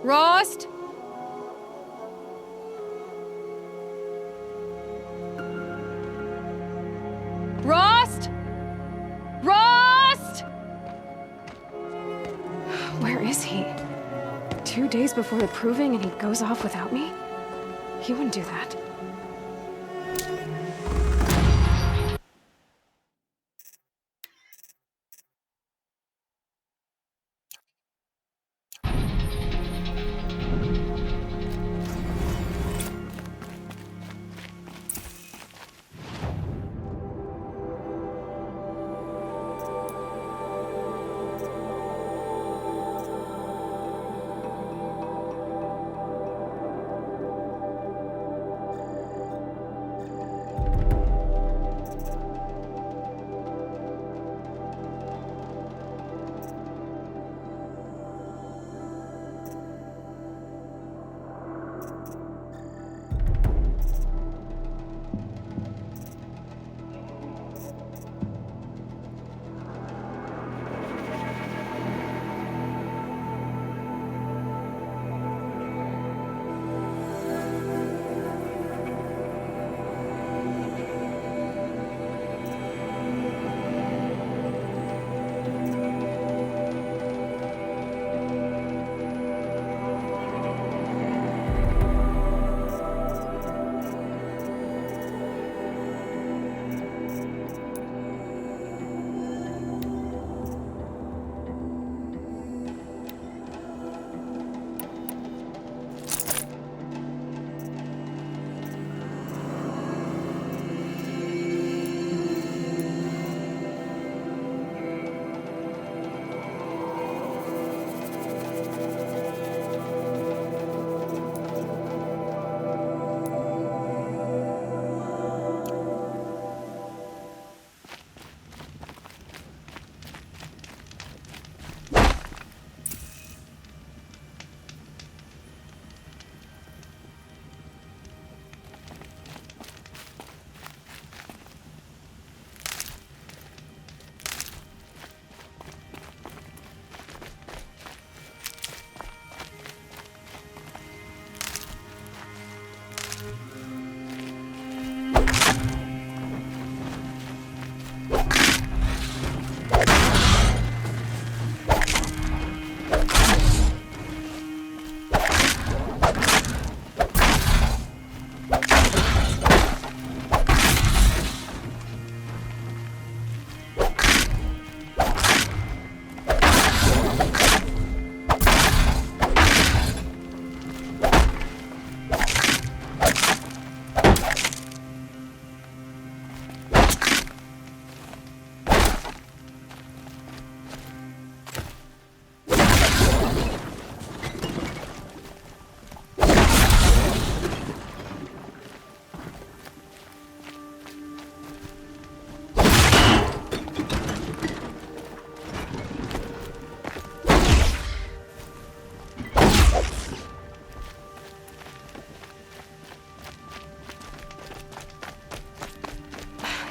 Rost? Rost? Rost? Where is he? 2 days before the proving and he goes off without me? He wouldn't do that.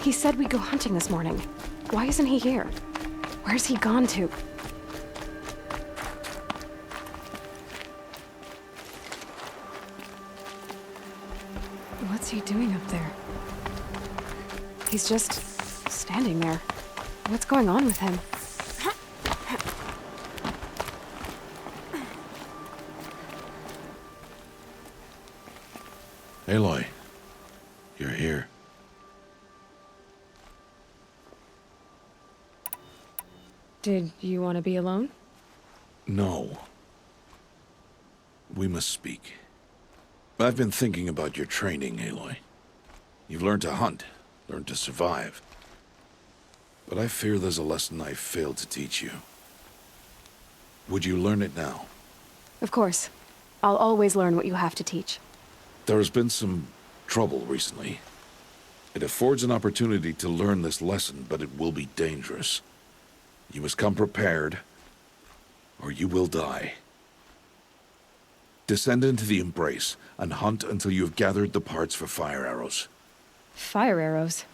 He said we'd go hunting this morning. Why isn't he here? Where's he gone to? What's he doing up there? He's just standing there. What's going on with him? Aloy, you're here. Did you want to be alone? No. We must speak. I've been thinking about your training, Aloy. You've learned to hunt, learned to survive. But I fear there's a lesson I failed to teach you. Would you learn it now? Of course. I'll always learn what you have to teach. There has been some trouble recently. It affords an opportunity to learn this lesson, but it will be dangerous. You must come prepared, or you will die. Descend into the Embrace, and hunt until you have gathered the parts for fire arrows. Fire arrows?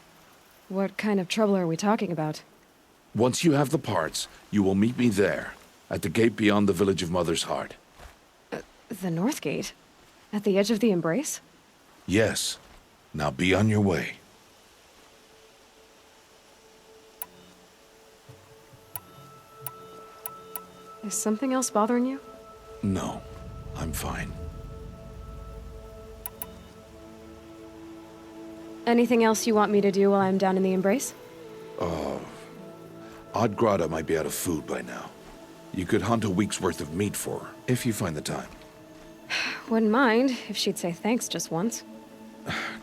What kind of trouble are we talking about? Once you have the parts, you will meet me there, at the gate beyond the village of Mother's Heart. The North Gate? At the edge of the Embrace? Yes. Now be on your way. Is something else bothering you? No, I'm fine. Anything else you want me to do while I'm down in the Embrace? Odd Grata might be out of food by now. You could hunt a week's worth of meat for her, if you find the time. Wouldn't mind if she'd say thanks just once.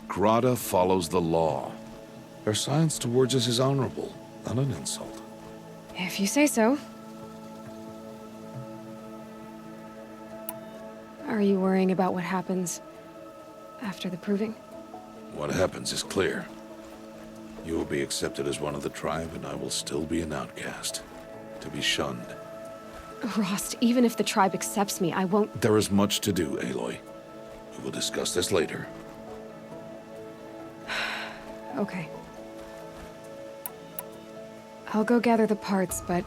Grata follows the law. Her silence towards us is honorable, not an insult. If you say so. Are you worrying about what happens after the proving? What happens is clear. You will be accepted as one of the tribe, and I will still be an outcast. To be shunned. Rost, even if the tribe accepts me, I won't— There is much to do, Aloy. We will discuss this later. Okay. I'll go gather the parts, but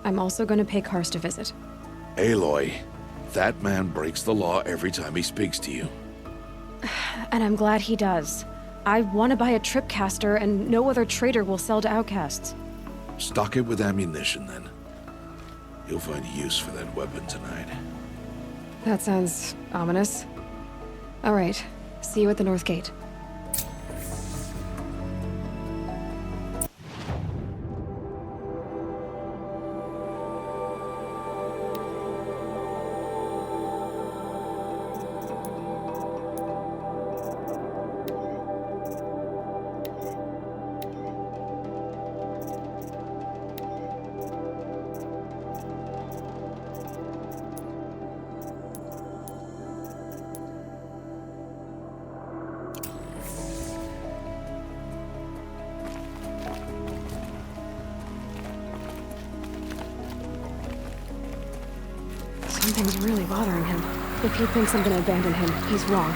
I'm also gonna pay Karst a visit. Aloy, that man breaks the law every time he speaks to you. And I'm glad he does. I want to buy a tripcaster, and no other trader will sell to outcasts. Stock it with ammunition, then. You'll find use for that weapon tonight. That sounds ominous. All right, see you at the North Gate. Something's really bothering him. If he thinks I'm gonna abandon him, he's wrong.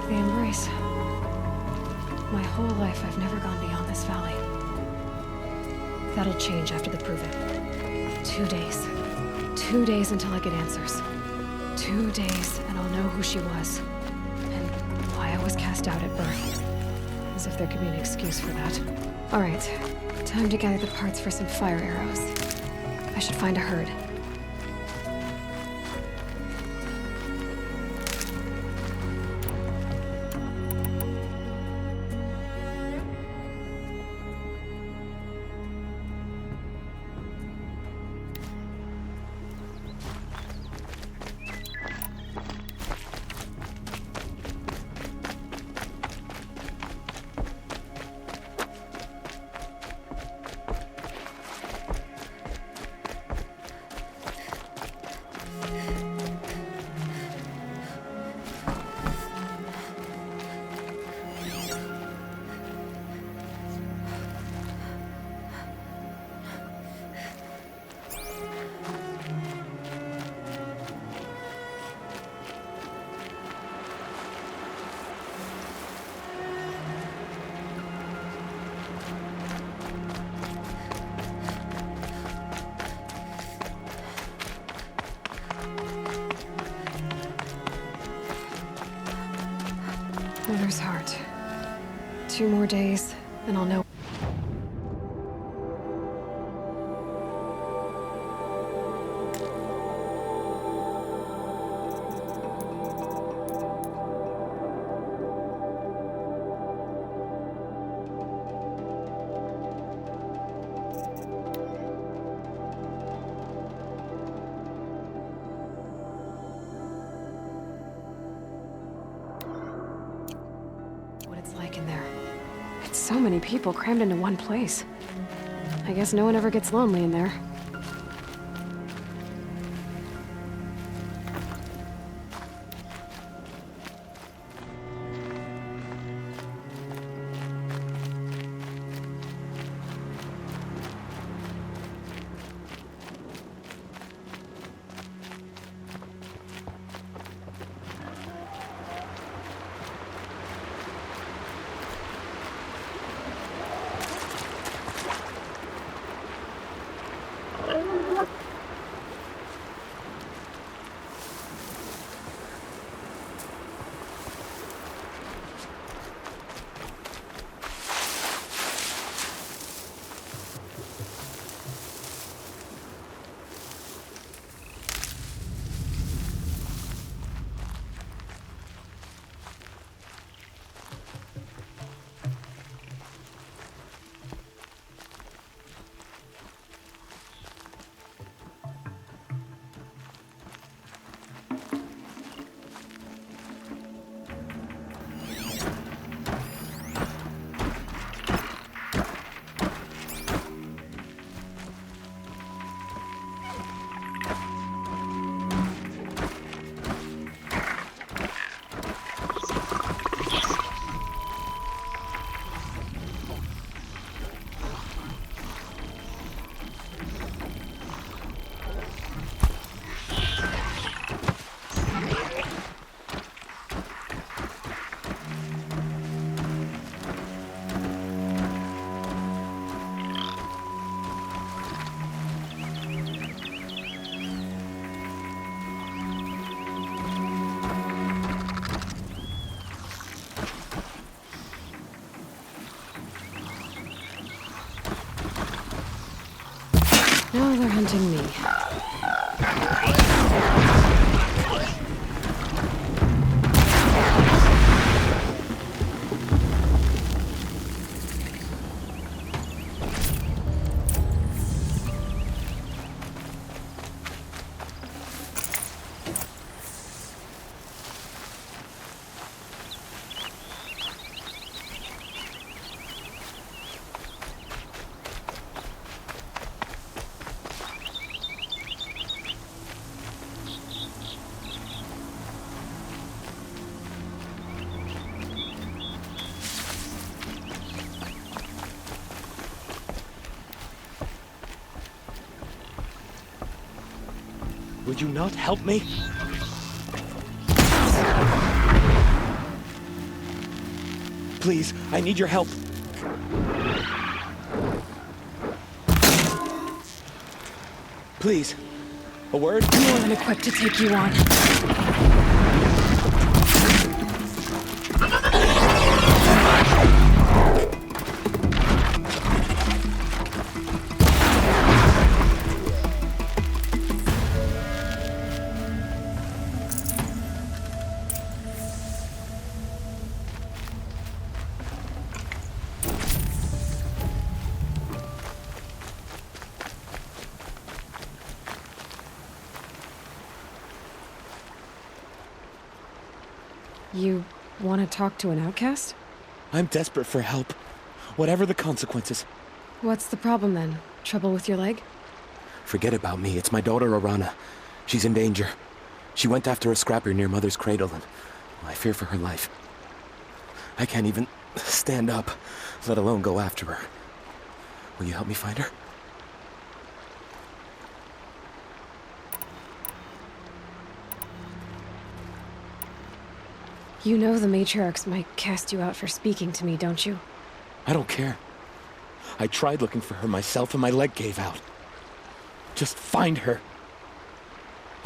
The Embrace. My whole life, I've never gone beyond this valley. That'll change after the proving. 2 days. 2 days until I get answers. 2 days, and I'll know who she was. And why I was cast out at birth. As if there could be an excuse for that. All right, time to gather the parts for some fire arrows. I should find a herd. Mother's heart. 2 more days, and I'll know. Like in there. It's so many people crammed into one place. I guess no one ever gets lonely in there. Now they're hunting me. Would you not help me? Please, I need your help. Please, a word? More than equipped to take you on. You want to talk to an outcast? I'm desperate for help. Whatever the consequences. What's the problem then? Trouble with your leg? Forget about me. It's my daughter, Arana. She's in danger. She went after a scrapper near Mother's cradle, and I fear for her life. I can't even stand up, let alone go after her. Will you help me find her? You know the matriarchs might cast you out for speaking to me, don't you? I don't care. I tried looking for her myself and my leg gave out. Just find her.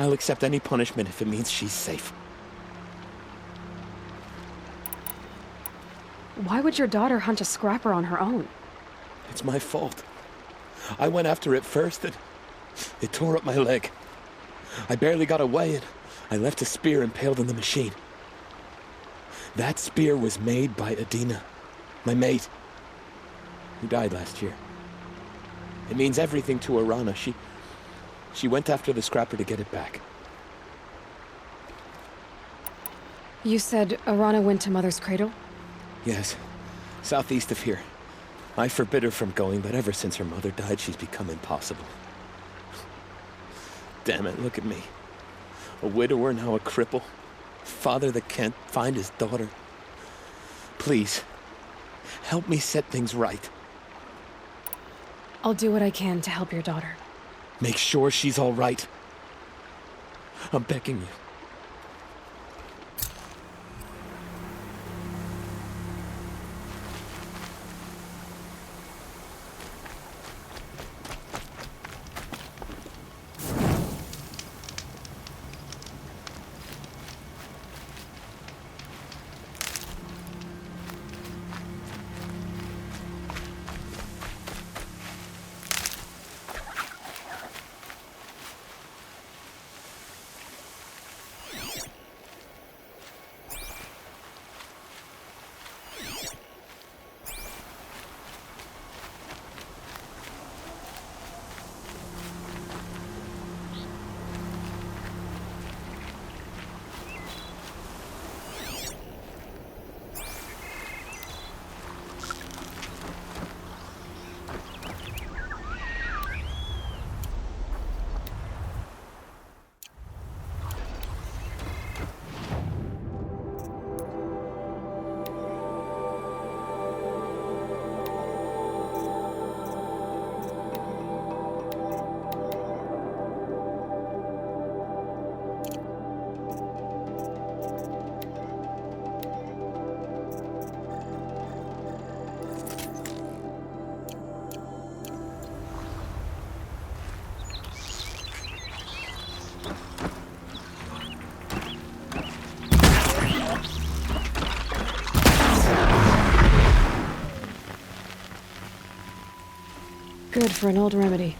I'll accept any punishment if it means she's safe. Why would your daughter hunt a scrapper on her own? It's my fault. I went after it first and it tore up my leg. I barely got away and I left a spear impaled in the machine. That spear was made by Adina, my mate, who died last year. It means everything to Arana. She went after the scrapper to get it back. You said Arana went to Mother's cradle? Yes, southeast of here. I forbid her from going, but ever since her mother died, she's become impossible. Damn it, look at me. A widower, now a cripple. Father that can't find his daughter. Please, help me set things right. I'll do what I can to help your daughter. Make sure she's all right. I'm begging you. Good for an old remedy.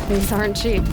These aren't cheap.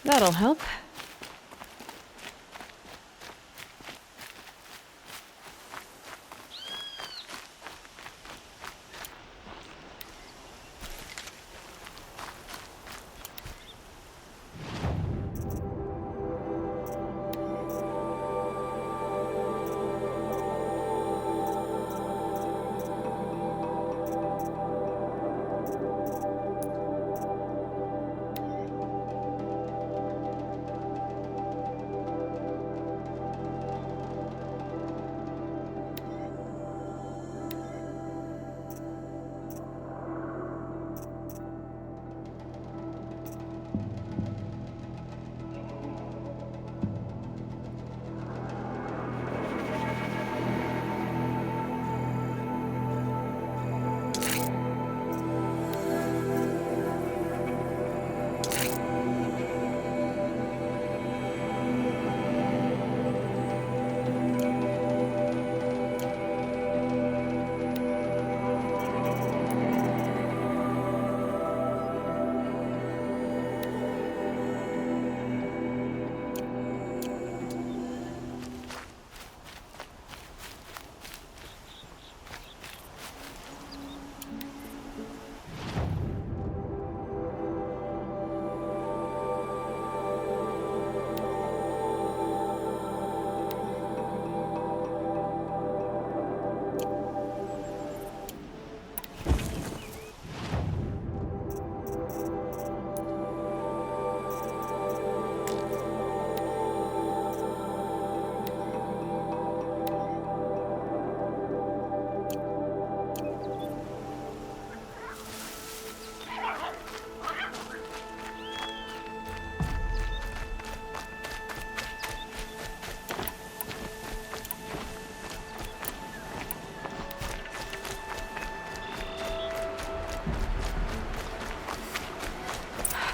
That'll help.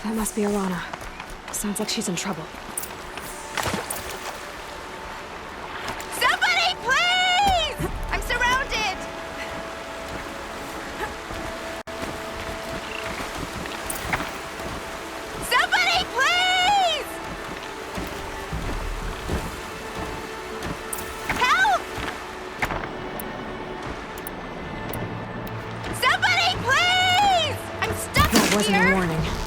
That must be Alana. Sounds like she's in trouble. Somebody, please! I'm surrounded! Somebody, please! Help! Somebody, please! I'm stuck That wasn't here! a warning.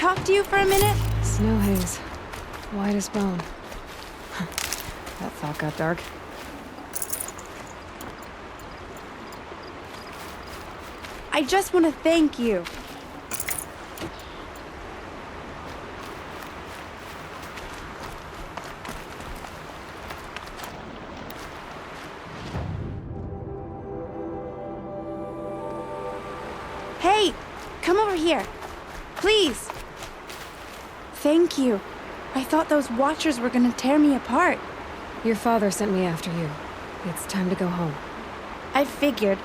talk to you for a minute? Snow haze. White as bone. That thought got dark. I just want to thank you. Hey, come over here. Please. Thank you. I thought those Watchers were gonna tear me apart. Your father sent me after you. It's time to go home. I figured.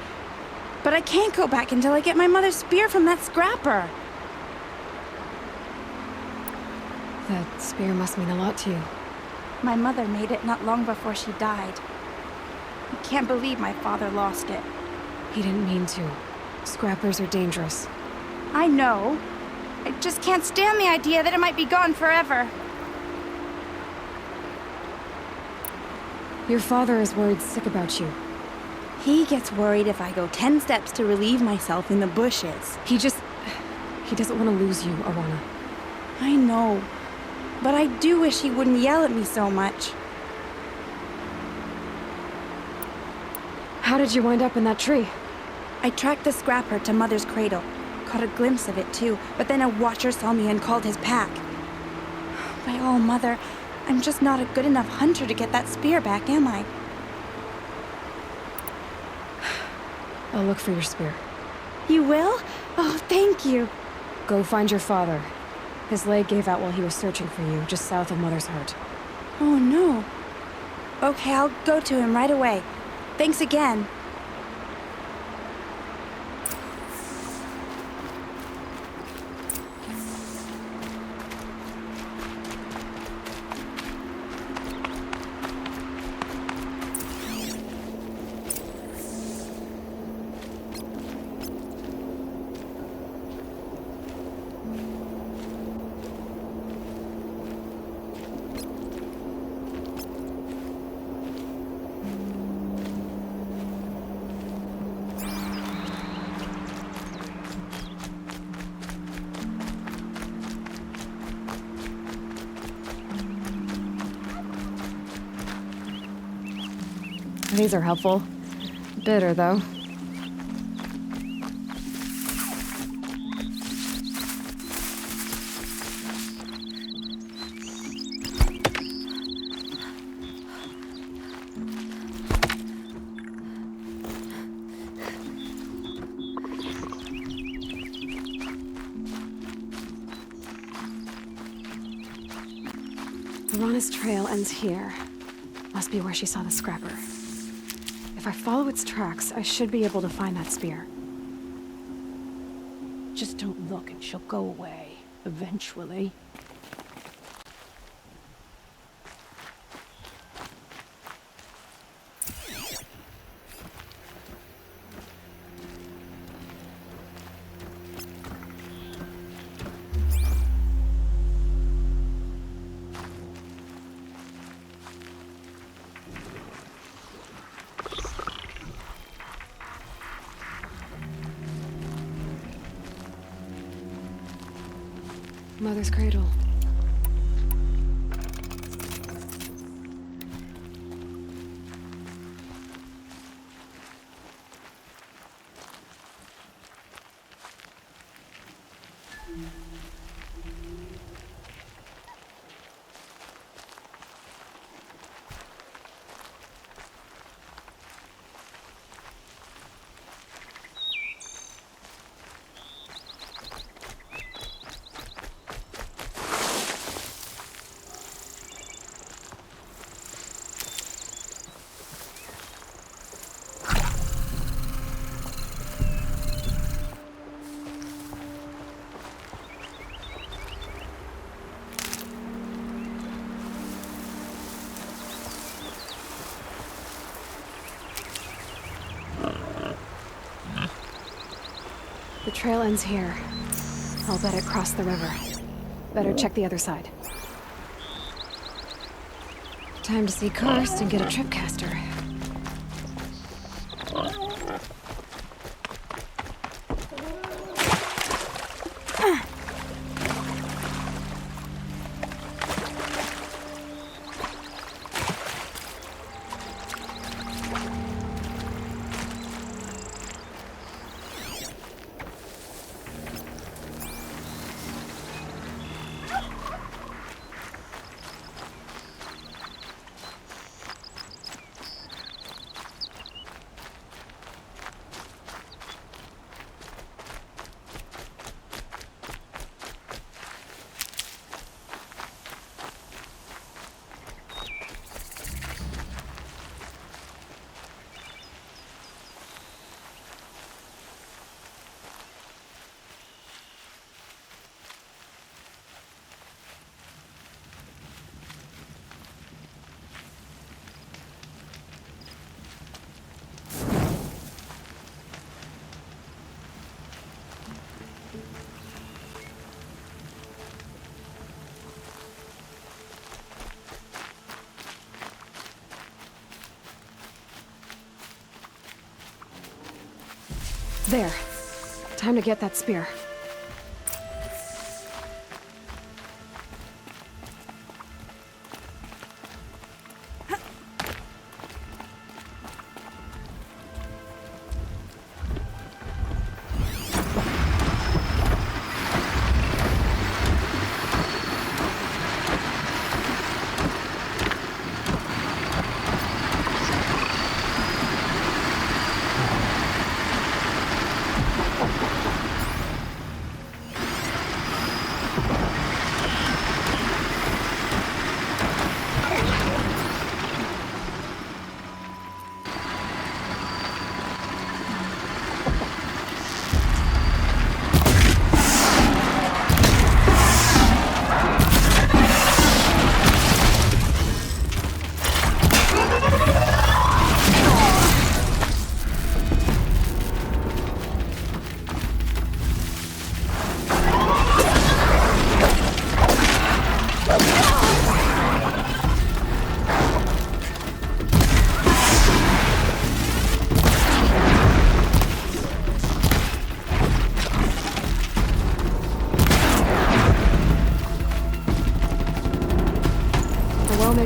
But I can't go back until I get my mother's spear from that scrapper. That spear must mean a lot to you. My mother made it not long before she died. I can't believe my father lost it. He didn't mean to. Scrappers are dangerous. I know. I just can't stand the idea that it might be gone forever. Your father is worried sick about you. He gets worried if I go 10 steps to relieve myself in the bushes. He doesn't want to lose you, Arana. I know. But I do wish he wouldn't yell at me so much. How did you wind up in that tree? I tracked the scrapper to Mother's cradle. Caught a glimpse of it too, but then a Watcher saw me and called his pack. By all, Mother, I'm just not a good enough hunter to get that spear back, am I? I'll look for your spear. You will? Oh, thank you. Go find your father. His leg gave out while he was searching for you, just south of Mother's Heart. Oh, no. Okay, I'll go to him right away. Thanks again. These are helpful. Bitter, though. Arana's trail ends here. Must be where she saw the scrapper. If I follow its tracks, I should be able to find that spear. Just don't look and she'll go away, eventually. Mother's cradle. The trail ends here. I'll bet it crossed the river. Better check the other side. Time to see Karst and get a tripcaster. There. Time to get that spear.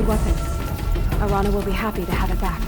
Weapon. Arana will be happy to have it back.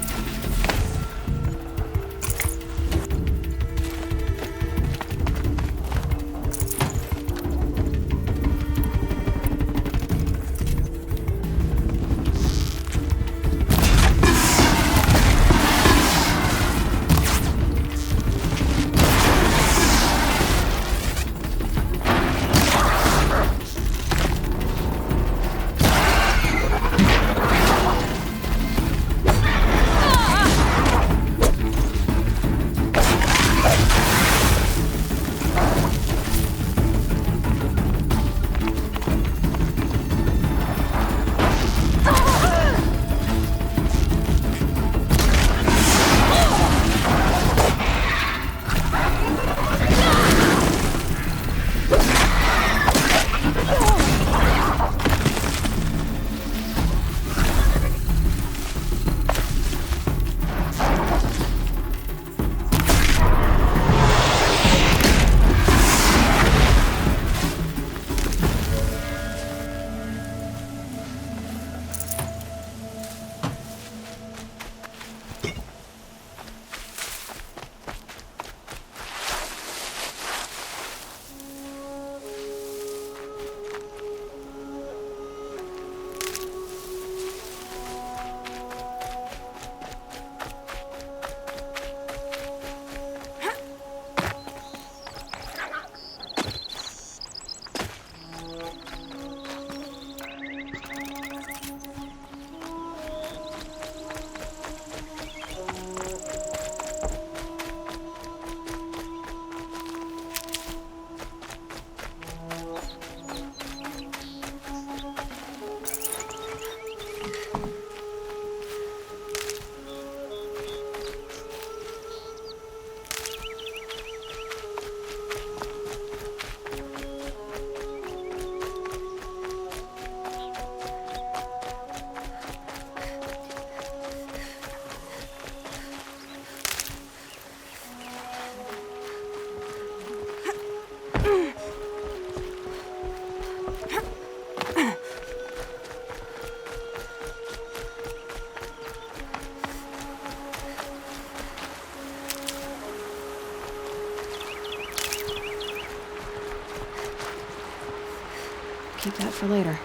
Keep that for later.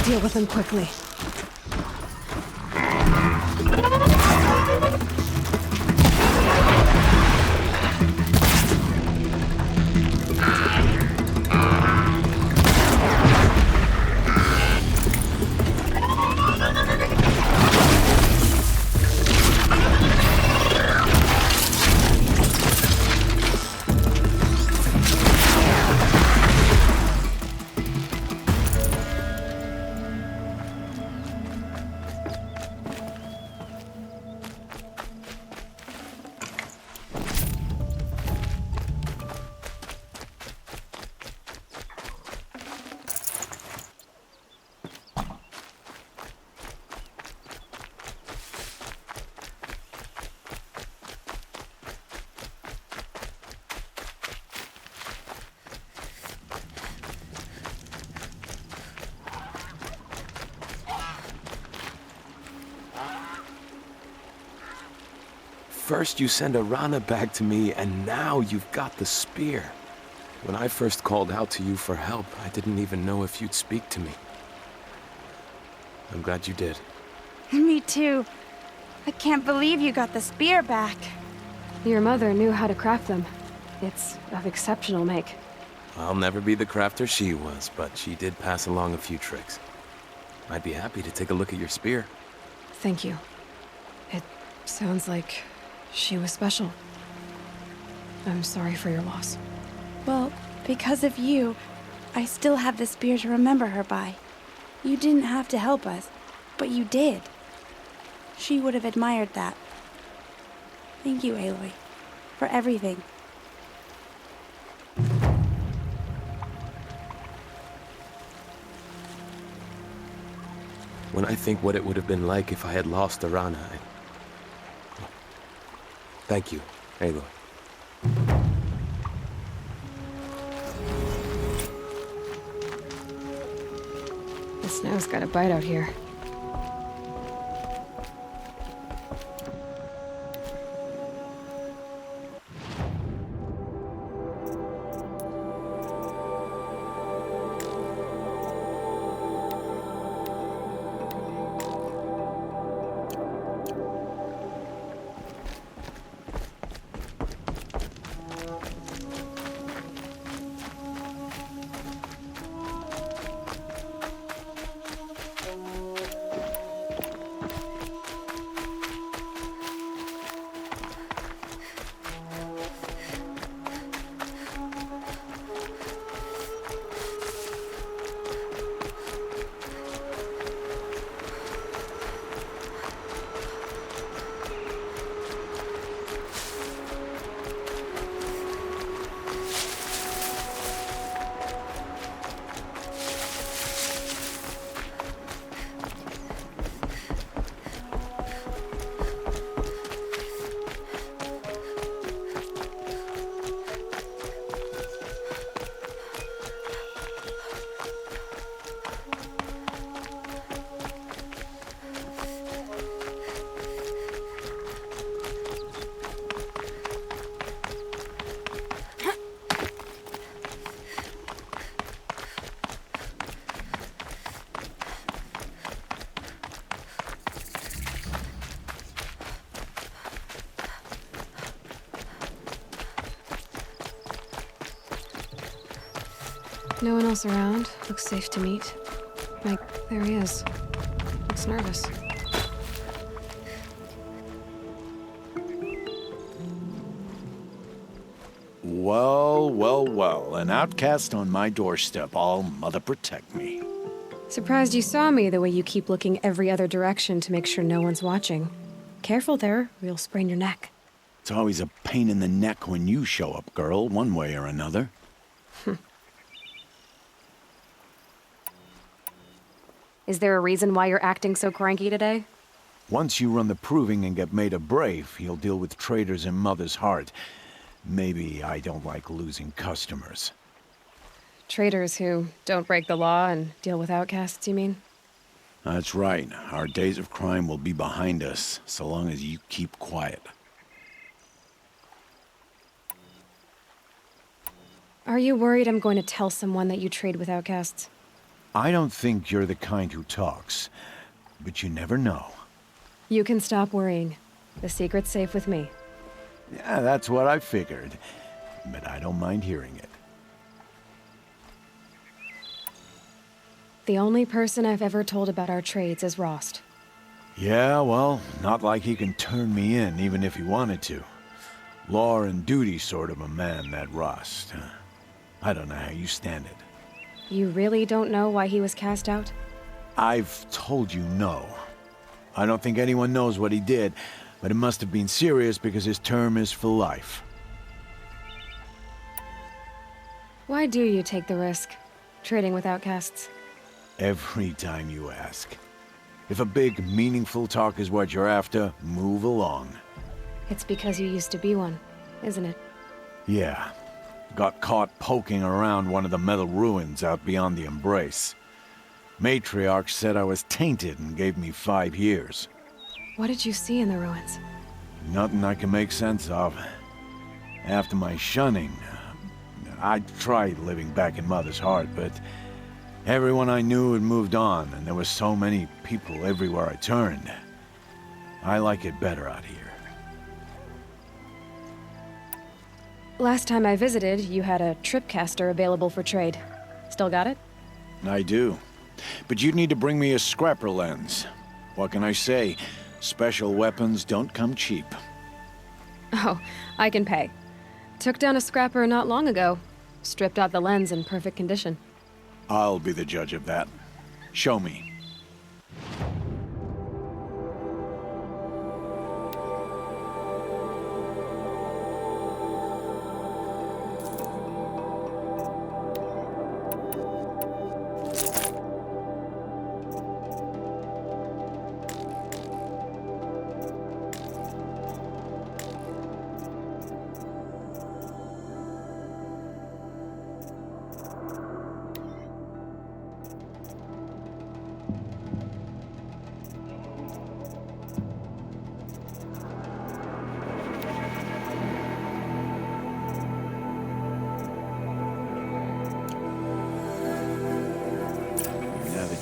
deal with them quickly. First you send Arana back to me, and now you've got the spear. When I first called out to you for help, I didn't even know if you'd speak to me. I'm glad you did. Me too. I can't believe you got the spear back. Your mother knew how to craft them. It's of exceptional make. I'll never be the crafter she was, but she did pass along a few tricks. I'd be happy to take a look at your spear. Thank you. It sounds like she was special. I'm sorry for your loss. Well, because of you, I still have the spear to remember her by. You didn't have to help us, but you did. She would have admired that. Thank you, Aloy, for everything. When I think what it would have been like if I had lost Arana, Thank you, Aloy. The snow's got a bite out here. No one else around. Looks safe to meet. Like, there he is. Looks nervous. Well, well, well. An outcast on my doorstep. All mother protect me. Surprised you saw me the way you keep looking every other direction to make sure no one's watching. Careful there, or you'll sprain your neck. It's always a pain in the neck when you show up, girl, one way or another. Is there a reason why you're acting so cranky today? Once you run the proving and get made a brave, you'll deal with traitors in Mother's heart. Maybe I don't like losing customers. Traitors who don't break the law and deal with outcasts, you mean? That's right. Our days of crime will be behind us, so long as you keep quiet. Are you worried I'm going to tell someone that you trade with outcasts? I don't think you're the kind who talks, but you never know. You can stop worrying. The secret's safe with me. Yeah, that's what I figured, but I don't mind hearing it. The only person I've ever told about our trades is Rost. Yeah, well, not like he can turn me in, even if he wanted to. Law and duty sort of a man, that Rost. I don't know how you stand it. You really don't know why he was cast out? I've told you no. I don't think anyone knows what he did, but it must have been serious because his term is for life. Why do you take the risk, trading with outcasts? Every time you ask. If a big, meaningful talk is what you're after, move along. It's because you used to be one, isn't it? Yeah. Got caught poking around one of the metal ruins out beyond the Embrace. Matriarch said I was tainted and gave me 5 years. What did you see in the ruins? Nothing I can make sense of. After my shunning, I tried living back in Mother's heart, but everyone I knew had moved on, and there were so many people everywhere I turned. I like it better out here. Last time I visited, you had a tripcaster available for trade. Still got it? I do. But you'd need to bring me a scrapper lens. What can I say? Special weapons don't come cheap. Oh, I can pay. Took down a scrapper not long ago. Stripped out the lens in perfect condition. I'll be the judge of that. Show me.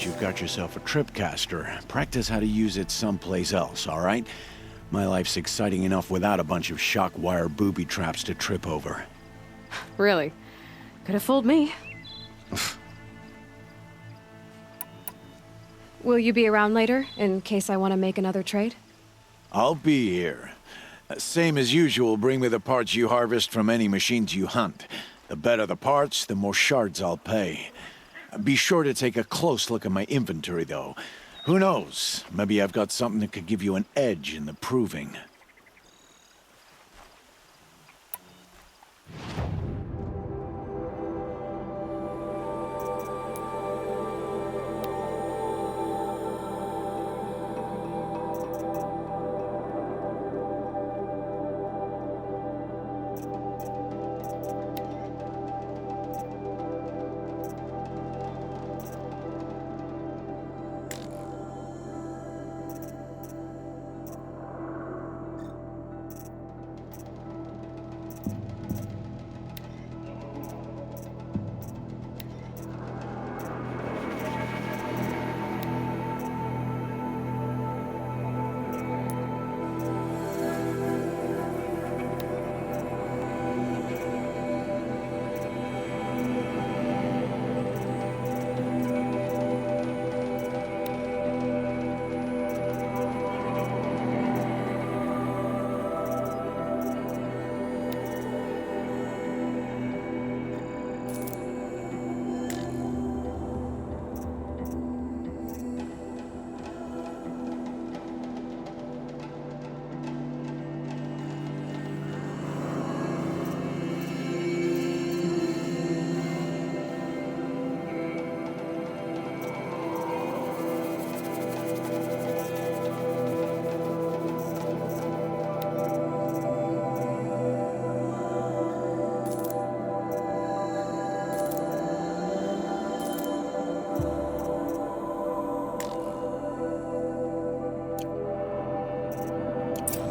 You've got yourself a tripcaster. Practice how to use it someplace else, all right? My life's exciting enough without a bunch of shock wire booby traps to trip over. Really? Could have fooled me. Will you be around later, in case I want to make another trade? I'll be here. Same as usual, bring me the parts you harvest from any machines you hunt. The better the parts, the more shards I'll pay. Be sure to take a close look at my inventory, though. Who knows? Maybe I've got something that could give you an edge in the proving.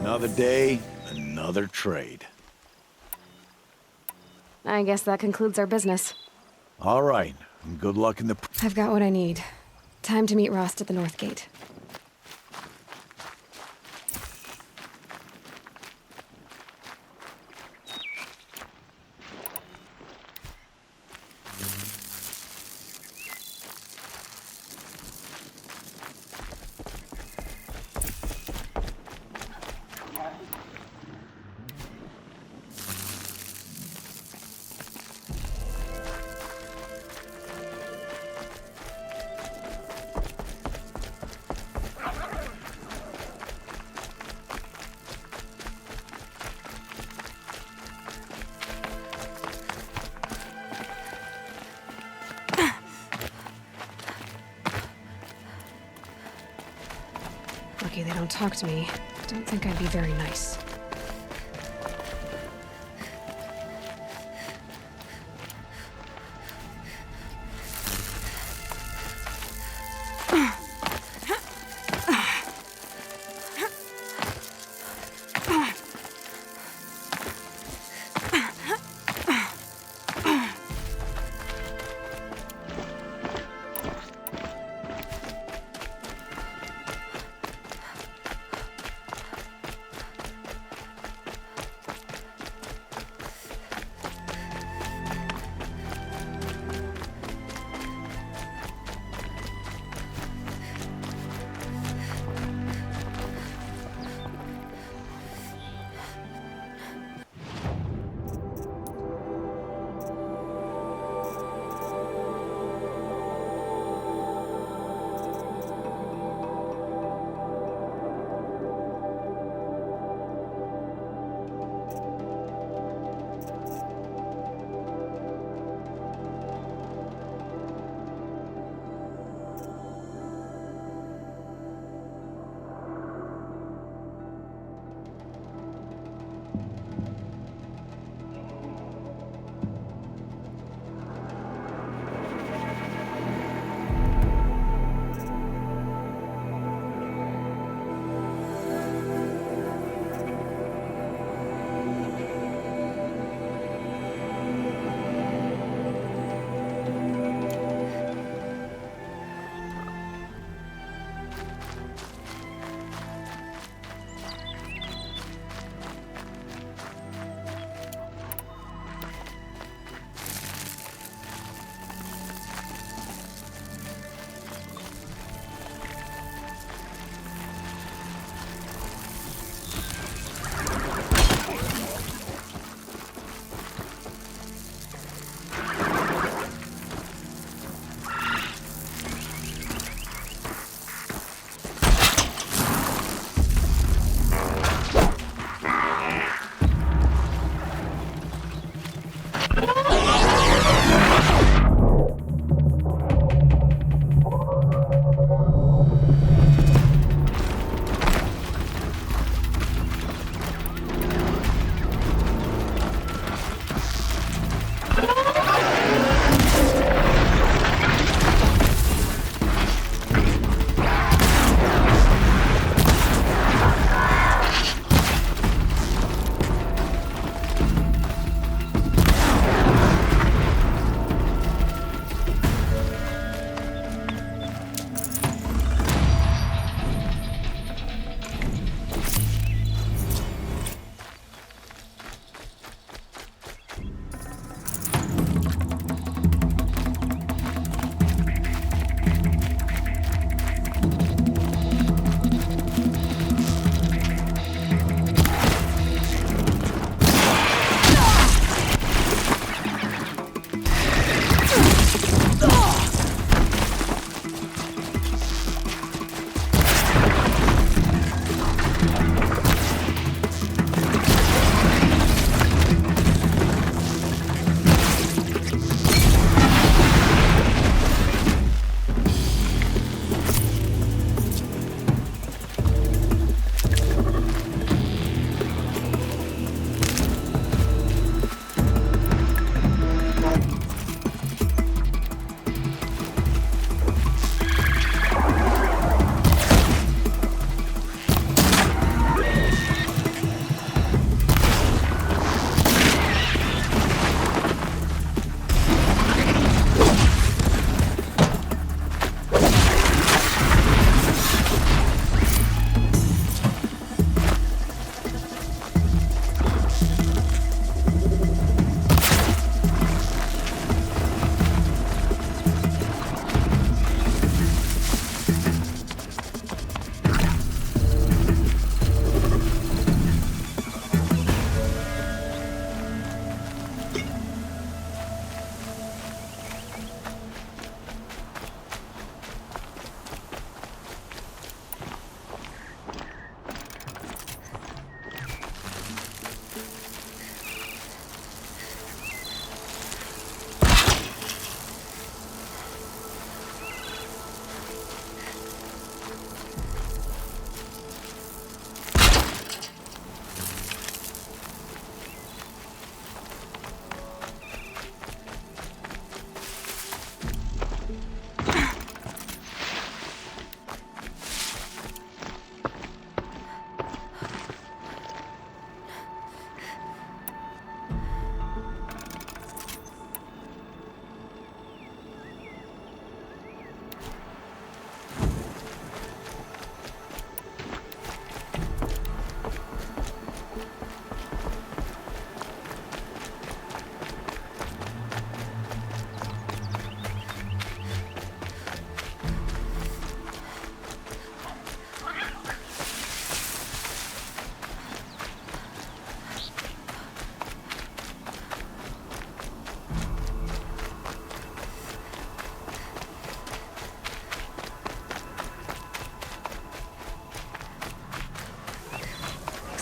Another day, another trade. I guess that concludes our business. All right, and good luck in the... I've got what I need. Time to meet Rost at the North Gate. Lucky they don't talk to me. Don't think I'd be very nice.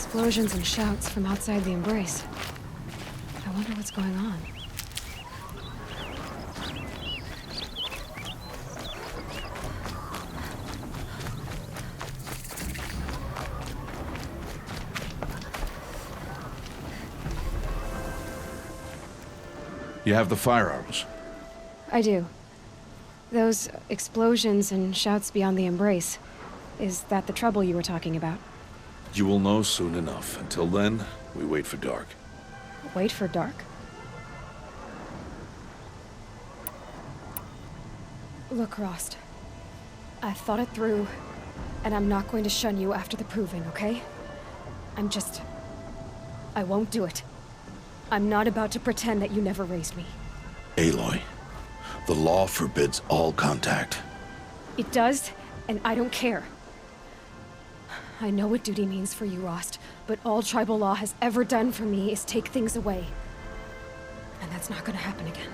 explosions and shouts from outside the embrace. I wonder what's going on. You have the fire arrows. I do. Those explosions and shouts beyond the embrace. Is that the trouble you were talking about? You will know soon enough. Until then, we wait for dark. Wait for dark? Look, Rost. I thought it through, and I'm not going to shun you after the proving, okay? I won't do it. I'm not about to pretend that you never raised me. Aloy, the law forbids all contact. It does, and I don't care. I know what duty means for you, Rost, but all tribal law has ever done for me is take things away. And that's not gonna happen again.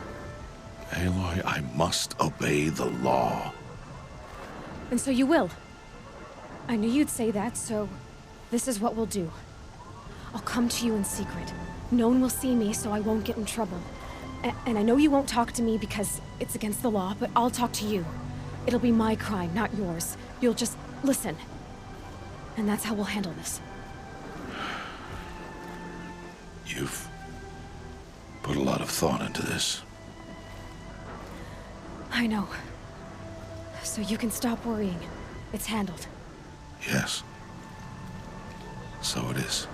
Aloy, I must obey the law. And so you will. I knew you'd say that, so this is what we'll do. I'll come to you in secret. No one will see me, so I won't get in trouble. And I know you won't talk to me because it's against the law, but I'll talk to you. It'll be my crime, not yours. You'll just listen. And that's how we'll handle this. You've put a lot of thought into this. I know. So you can stop worrying. It's handled. Yes. So it is.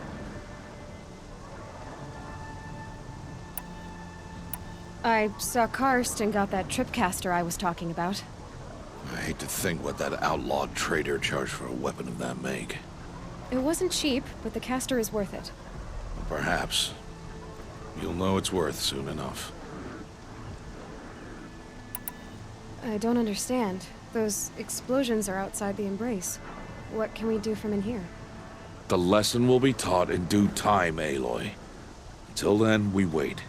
I saw Karst and got that tripcaster I was talking about. I hate to think what that outlawed trader charged for a weapon of that make. It wasn't cheap, but the caster is worth it. Perhaps. You'll know it's worth soon enough. I don't understand. Those explosions are outside the embrace. What can we do from in here? The lesson will be taught in due time, Aloy. Until then, we wait.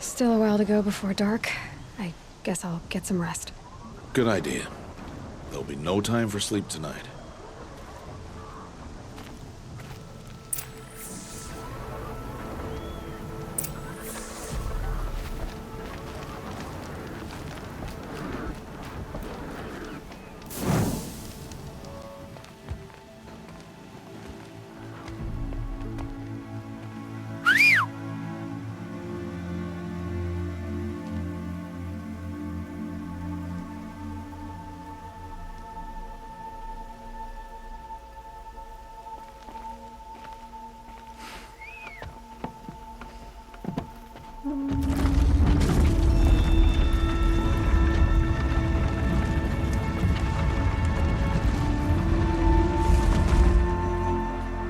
Still a while to go before dark. I guess I'll get some rest. Good idea. There'll be no time for sleep tonight.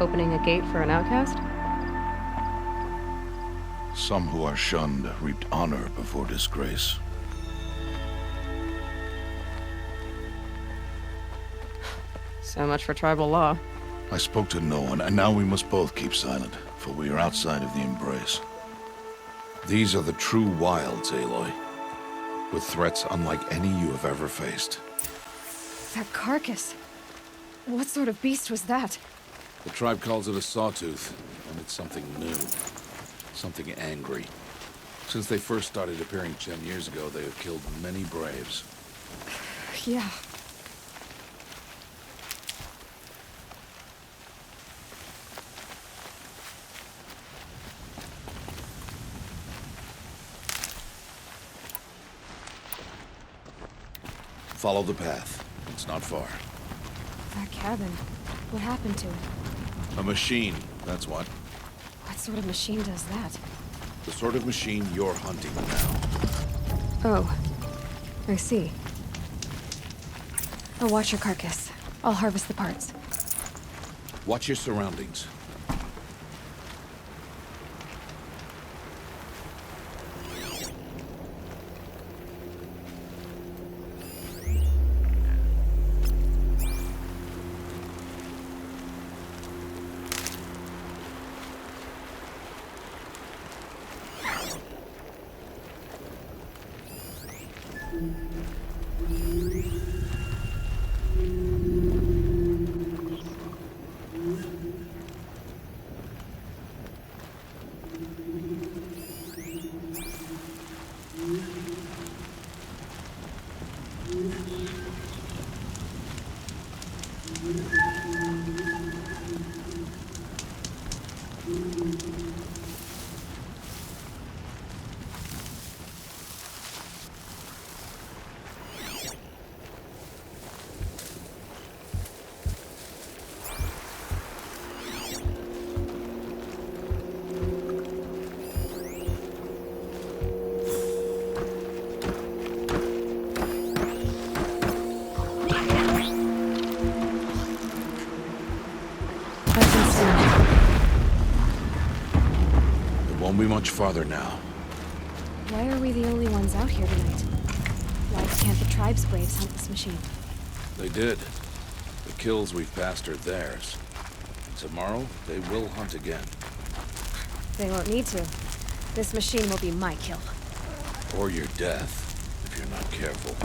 Opening a gate for an outcast? Some who are shunned reaped honor before disgrace. So much for tribal law. I spoke to no one, and now we must both keep silent, for we are outside of the embrace. These are the true wilds, Aloy, with threats unlike any you have ever faced. That carcass. What sort of beast was that? The tribe calls it a sawtooth, and it's something new. Something angry. Since they first started appearing 10 years ago, they have killed many braves. Yeah. Follow the path. It's not far. That cabin. What happened to it? A machine, that's what. What sort of machine does that? The sort of machine you're hunting now. Oh. I see. I'll watch your carcass. I'll harvest the parts. Watch your surroundings. Won't be much farther now. Why are we the only ones out here tonight? Why can't the tribe's braves hunt this machine? They did. The kills we've passed are theirs. Tomorrow, they will hunt again. They won't need to. This machine will be my kill. Or your death, if you're not careful.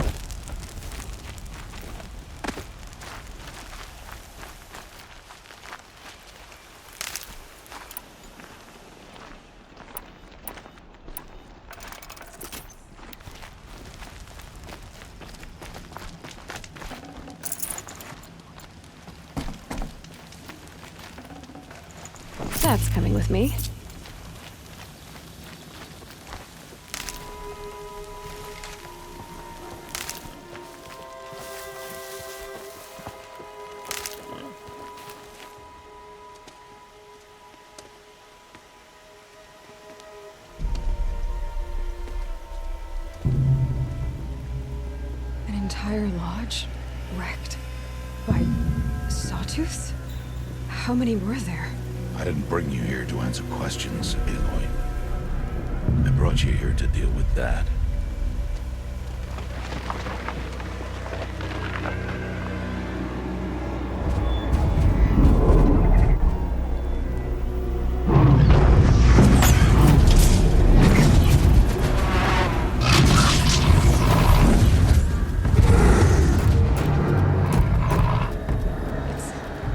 That's coming with me. An entire lodge wrecked by sawtooths? How many were there? I didn't bring you here to answer questions, Aloy. I brought you here to deal with that.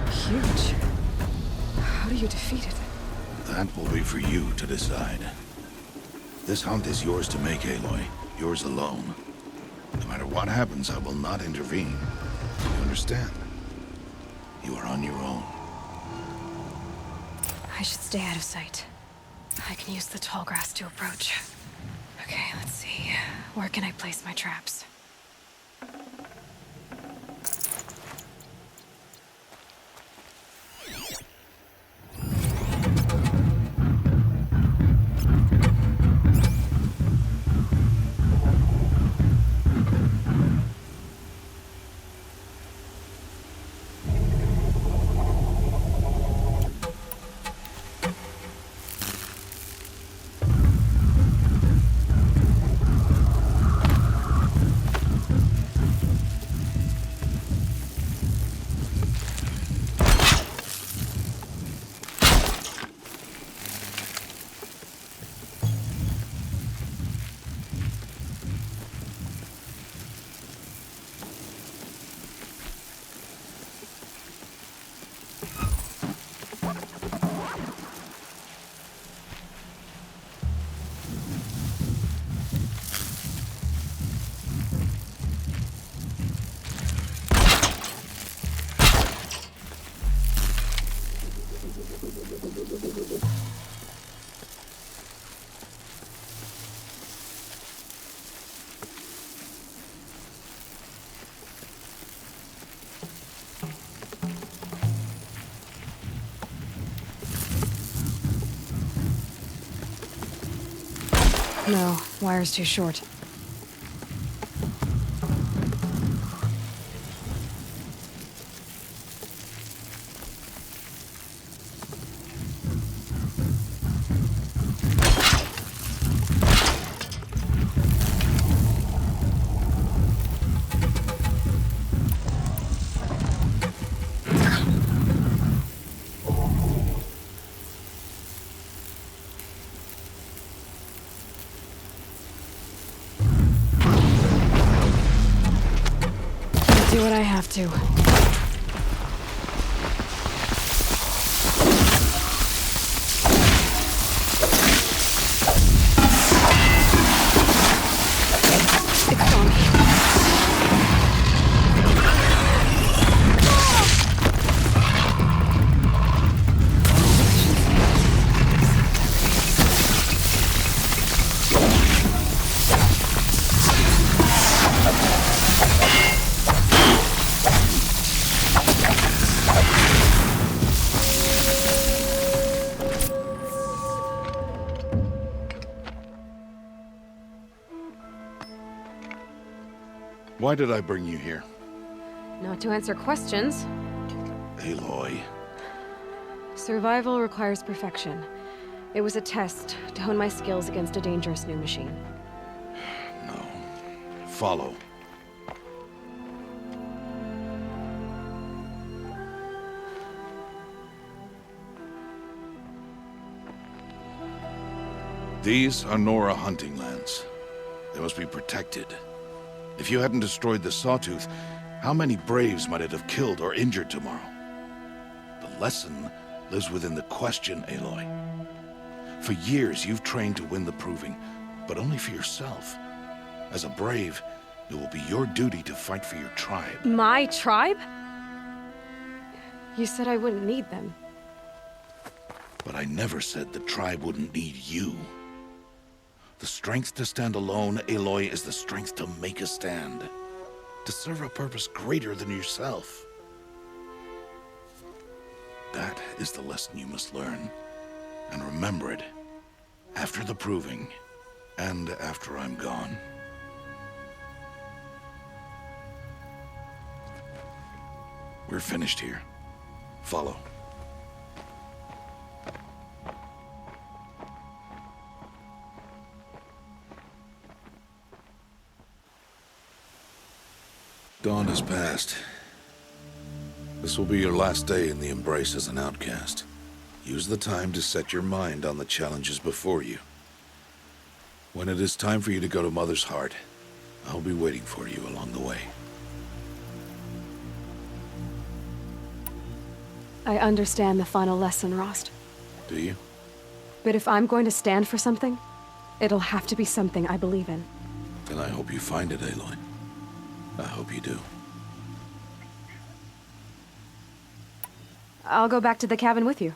It's huge. How do you defeat it? That will be for you to decide. This hunt is yours to make, Aloy. Yours alone. No matter what happens, I will not intervene. You understand? You are on your own. I should stay out of sight. I can use the tall grass to approach. Okay, let's see. Where can I place my traps? No, wire's too short. Do what I have to. It's on me. Why did I bring you here? Not to answer questions. Aloy. Survival requires perfection. It was a test to hone my skills against a dangerous new machine. No. Follow. These are Nora hunting lands. They must be protected. If you hadn't destroyed the Sawtooth, how many Braves might it have killed or injured tomorrow? The lesson lives within the question, Aloy. For years, you've trained to win the Proving, but only for yourself. As a Brave, it will be your duty to fight for your tribe. My tribe? You said I wouldn't need them. But I never said the tribe wouldn't need you. The strength to stand alone, Aloy, is the strength to make a stand. To serve a purpose greater than yourself. That is the lesson you must learn. And remember it. After the Proving. And after I'm gone. We're finished here. Follow. Dawn has passed. This will be your last day in the Embrace as an outcast. Use the time to set your mind on the challenges before you. When it is time for you to go to Mother's Heart, I'll be waiting for you along the way. I understand the final lesson, Rost. Do you? But if I'm going to stand for something, it'll have to be something I believe in. Then I hope you find it, Aloy. I hope you do. I'll go back to the cabin with you.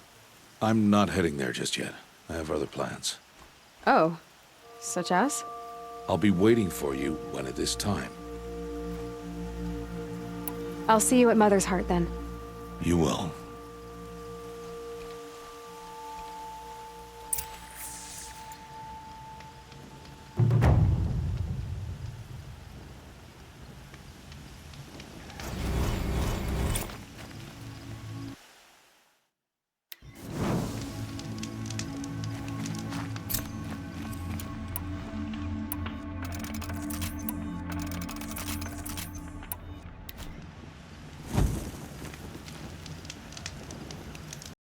I'm not heading there just yet. I have other plans. Oh, such as? I'll be waiting for you when it is time. I'll see you at Mother's Heart then. You will.